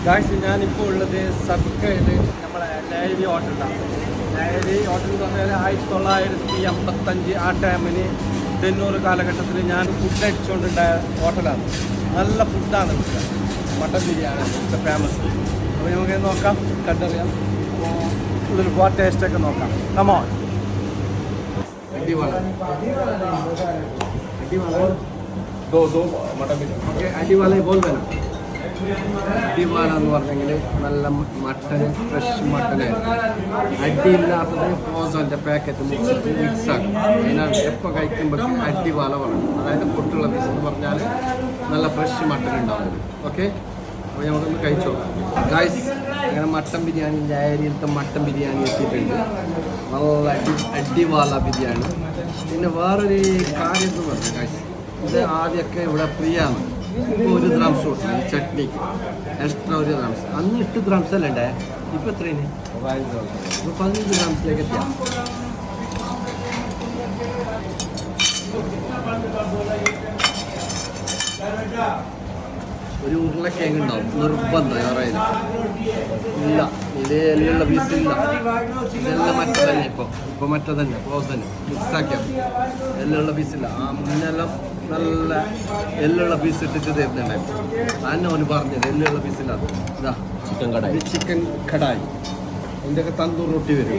Guys ഞാനിപ്പോൾ ഉള്ളത് സർക്കയിൽ നമ്മളെ ലൈലി ഹോട്ടലിലാണ്. ലൈലി ഹോട്ടൽ എന്ന് പറഞ്ഞാൽ 1985 ആ ടൈമിന് 90 കാലഘട്ടത്തിൽ ഞാൻ ഫുഡ് അടിച്ചുകൊണ്ടുണ്ടായ ഹോട്ടലാണ്. നല്ല ഫുഡാണ് ഇവിടുത്തെ. മട്ടൻ ബിരിയാണി ഇവിടുത്തെ ഫേമസ്. അപ്പോൾ നമുക്ക് നോക്കാം, കണ്ടറിയാം. അപ്പോൾ ഇതൊരു ടേസ്റ്റൊക്കെ നോക്കാം. കമോൺ. അടിവാള ബോൾ വേണം. അടിവാള എന്ന് പറഞ്ഞെങ്കിൽ നല്ല മട്ടൺ, ഫ്രഷ് മട്ടനായിരുന്നു. അടിയില്ലാത്തത് ഫ്രോസൻ്റെ പാക്കറ്റ് മിക്സ് ആക്കും. അതിനാണ് എപ്പോൾ കഴിക്കുമ്പോഴേക്കും അടിവാള വേണം. അതായത് പൊട്ടുള്ള പീസ് എന്ന് പറഞ്ഞാൽ നല്ല ഫ്രഷ് മട്ടൺ ഉണ്ടാവും. ഓക്കെ, അപ്പോൾ നമുക്കൊന്ന് കഴിച്ചോ ഗായ്സ്. അങ്ങനെ മട്ടൻ ബിരിയാണി, ലഹരിയിലത്തെ മട്ടൻ ബിരിയാണി എത്തിയിട്ടുണ്ട്. നല്ല അടിവാള ബിരിയാണി. പിന്നെ വേറൊരു കാര്യം എന്ന് പറഞ്ഞു ഗായ്സ്, ഇത് ആദ്യമൊക്കെ ഇവിടെ ഫ്രീ ആണ്. ഇപ്പോൾ 1 ഗ്രാംസ് കൊടുത്തു ഈ ചട്നിക്ക്, എക്സ്ട്രാ 1 ഗ്രാംസ്. അന്ന് 8 ഗ്രാംസ് അല്ലേ ഉണ്ടായ, ഇപ്പോൾ എത്രയാണ്? ഇപ്പോൾ 15 ഗ്രാംസിലേക്ക് എത്തിയാൽ. ഒരു ഉരുളക്കിഴങ്ങ് ഉണ്ടാവും നിർബന്ധം. വേറെ ഇല്ല, ഇത് എല്ലുള്ള പീസ് ഇല്ല. ഇതെല്ലാം മറ്റേ തന്നെ. ഇപ്പോൾ മറ്റേ തന്നെ ഫ്രോസൻ മിക്സാക്കിയാൽ എല്ലുള്ള പീസില്ല. ആ മുന്നെല്ലാം നല്ല എല്ലുള്ള പീസ് ഇട്ടിട്ട് തരുന്നുണ്ടായിരുന്നു. അതിനെ അവന് പറഞ്ഞത് എല്ലുള്ള പീസില്ലാത്ത ഇതാ ചിക്കൻ കടായി. ചിക്കൻ കടായി, ഇതിൻ്റെയൊക്കെ തന്തൂർ റൊട്ടി വരും.